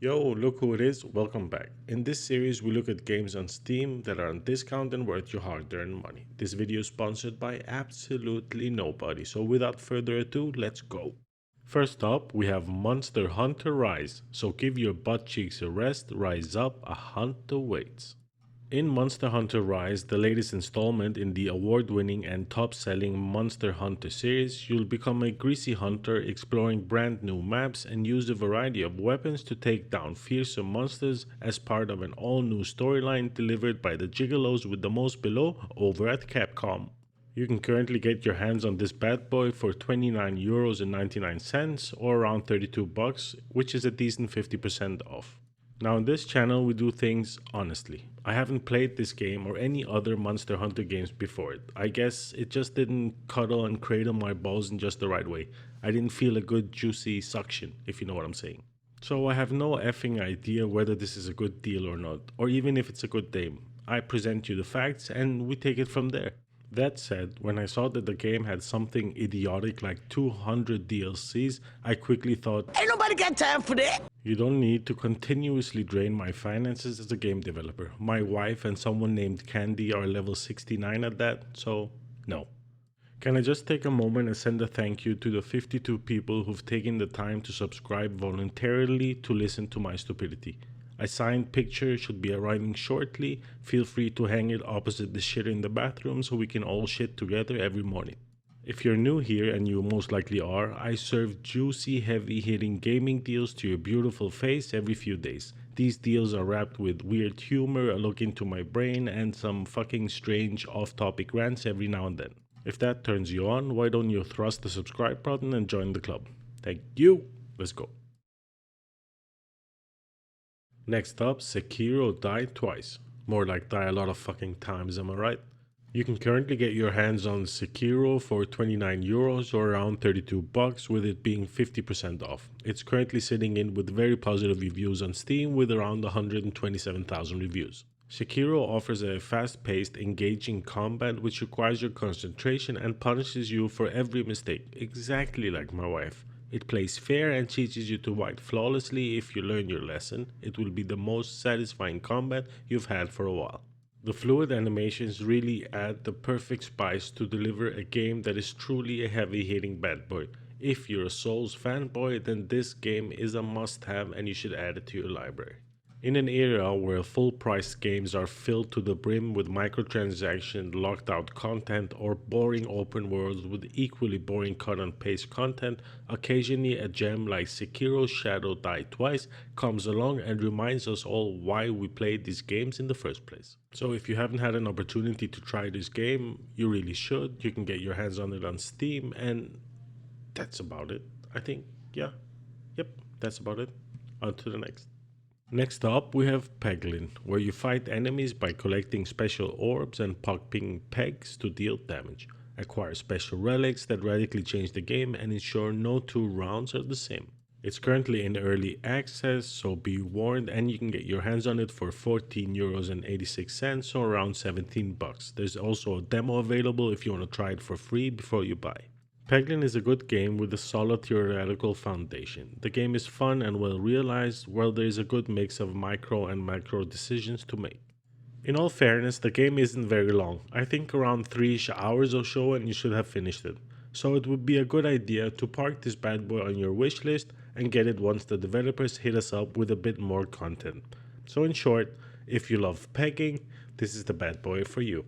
Yo, look who it is, welcome back. In this series, we look at games on Steam that are on discount and worth your hard-earned money. This video is sponsored by absolutely nobody, so without further ado, let's go. First up, we have Monster Hunter Rise, so give your butt cheeks a rest, rise up, a hunter waits. In Monster Hunter Rise, the latest installment in the award-winning and top-selling Monster Hunter series, you'll become a greasy hunter exploring brand new maps and use a variety of weapons to take down fearsome monsters as part of an all-new storyline delivered by the gigolos with the most below over at Capcom. You can currently get your hands on this bad boy for 29 euros and 99 cents or around 32 bucks, which is a decent 50% off. Now on this channel we do things honestly. I haven't played this game or any other Monster Hunter games before it. I guess it just didn't cuddle and cradle my balls in just the right way. I didn't feel a good juicy suction, if you know what I'm saying. So I have no effing idea whether this is a good deal or not, or even if it's a good game. I present you the facts and we take it from there. That said, when I saw that the game had something idiotic like 200 DLCs, I quickly thought, Ain't nobody got time for that. you don't need to continuously drain my finances as a game developer. My wife and someone named Candy are level 69 at that, so no. Can I just take a moment and send a thank you to the 52 people who've taken the time to subscribe voluntarily to listen to my stupidity. A signed picture should be arriving shortly. Feel free to hang it opposite the shit in the bathroom so we can all shit together every morning. If you're new here, and you most likely are, I serve juicy, heavy-hitting gaming deals to your beautiful face every few days. These deals are wrapped with weird humor, a look into my brain, and some fucking strange off-topic rants every now and then. If that turns you on, why don't you thrust the subscribe button and join the club? Thank you! Let's go. Next up, Sekiro died twice. More like die a lot of fucking times, am I right? You can currently get your hands on Sekiro for 29 euros or around 32 bucks, with it being 50% off. It's currently sitting in with very positive reviews on Steam with around 127,000 reviews. Sekiro offers a fast-paced, engaging combat which requires your concentration and punishes you for every mistake, exactly like my wife. It plays fair and teaches you to fight flawlessly. If you learn your lesson, it will be the most satisfying combat you've had for a while. The fluid animations really add the perfect spice to deliver a game that is truly a heavy-hitting bad boy. If you're a Souls fanboy, then this game is a must-have and you should add it to your library. In an era where full-priced games are filled to the brim with microtransactions, locked-out content, or boring open worlds with equally boring cut-and-paste content, occasionally a gem like Sekiro's Shadow Die Twice comes along and reminds us all why we played these games in the first place. So if you haven't had an opportunity to try this game, you really should. You can get your hands on it on Steam, and that's about it. I think, yeah, yep, that's about it. On to the next. Next up, we have Peglin, where you fight enemies by collecting special orbs and popping pegs to deal damage. Acquire special relics that radically change the game and ensure no two rounds are the same. It's currently in early access, so be warned, and you can get your hands on it for 14 euros and 86 cents or around 17 bucks. There's also a demo available if you want to try it for free before you buy. Peglin is a good game with a solid theoretical foundation. The game is fun and well realized, while there is a good mix of micro and macro decisions to make. In all fairness, the game isn't very long. I think around 3ish hours or so and you should have finished it. So it would be a good idea to park this bad boy on your wish list and get it once the developers hit us up with a bit more content. So in short, if you love pegging, this is the bad boy for you.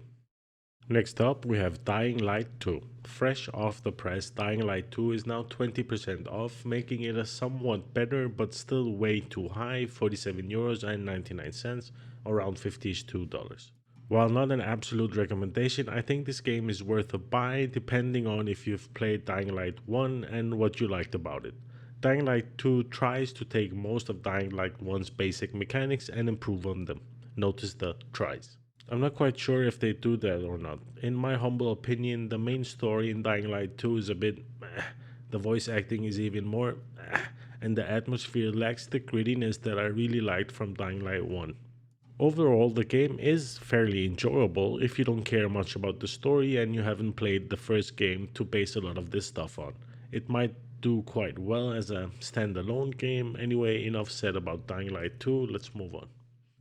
Next up, we have Dying Light 2. Fresh off the press, Dying Light 2 is now 20% off, making it a somewhat better but still way too high 47 euros and 99 cents, around 50ish $2. While not an absolute recommendation, I think this game is worth a buy depending on if you've played Dying Light 1 and what you liked about it. Dying Light 2 tries to take most of Dying Light 1's basic mechanics and improve on them. Notice the tries. I'm not quite sure if they do that or not. In my humble opinion, the main story in Dying Light 2 is a bit the voice acting is even more and the atmosphere lacks the grittiness that I really liked from Dying Light 1. Overall, the game is fairly enjoyable if you don't care much about the story and you haven't played the first game to base a lot of this stuff on. It might do quite well as a standalone game. Anyway, enough said about Dying Light 2, let's move on.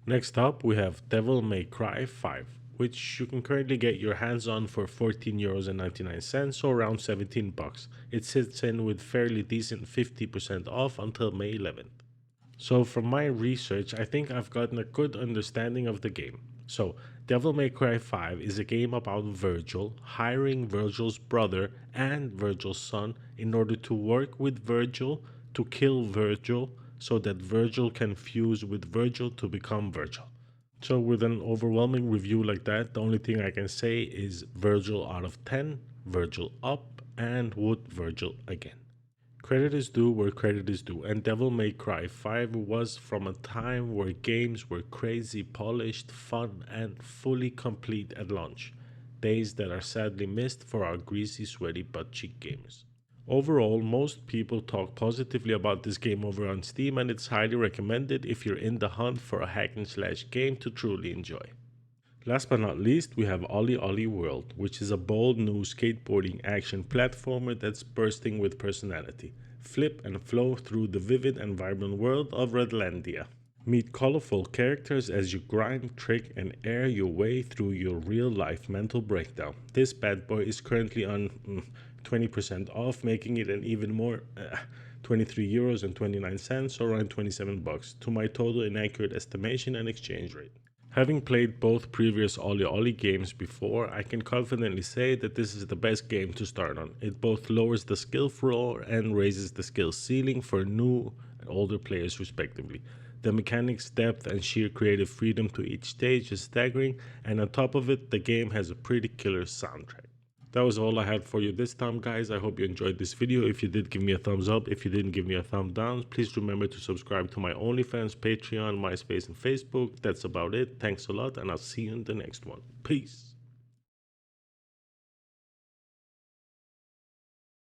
Next up, we have Devil May Cry 5, which you can currently get your hands on for 14.99 euros or around 17 bucks. It sits in with fairly decent 50% off until May 11th. So from my research, I think I've gotten a good understanding of the game. So, Devil May Cry 5 is a game about Virgil hiring Virgil's brother and Virgil's son in order to work with Virgil to kill Virgil so that Virgil can fuse with Virgil to become Virgil. So, with an overwhelming review like that, the only thing I can say is Virgil out of 10, Virgil up, and would Virgil again. Credit is due where credit is due, and Devil May Cry 5 was from a time where games were crazy polished, fun, and fully complete at launch. Days that are sadly missed for our greasy, sweaty, butt cheek gamers. Overall, most people talk positively about this game over on Steam, and it's highly recommended if you're in the hunt for a hack and slash game to truly enjoy. Last but not least, we have OlliOlli World, which is a bold new skateboarding action platformer that's bursting with personality. Flip and flow through the vivid and vibrant world of Redlandia. Meet colorful characters as you grind, trick, and air your way through your real-life mental breakdown. This bad boy is currently on 20% off, making it an even more 23.29 euros or around 27 bucks to my total inaccurate estimation and exchange rate. Having played both previous OlliOlli games before, I can confidently say that this is the best game to start on. It both lowers the skill floor and raises the skill ceiling for new and older players respectively. The mechanics, depth, and sheer creative freedom to each stage is staggering, and on top of it, the game has a pretty killer soundtrack. That was all I had for you this time, guys. I hope you enjoyed this video. If you did, give me a thumbs up. If you didn't, give me a thumb down. Please remember to subscribe to my OnlyFans, Patreon, MySpace, and Facebook. That's about it. Thanks a lot, and I'll see you in the next one. Peace.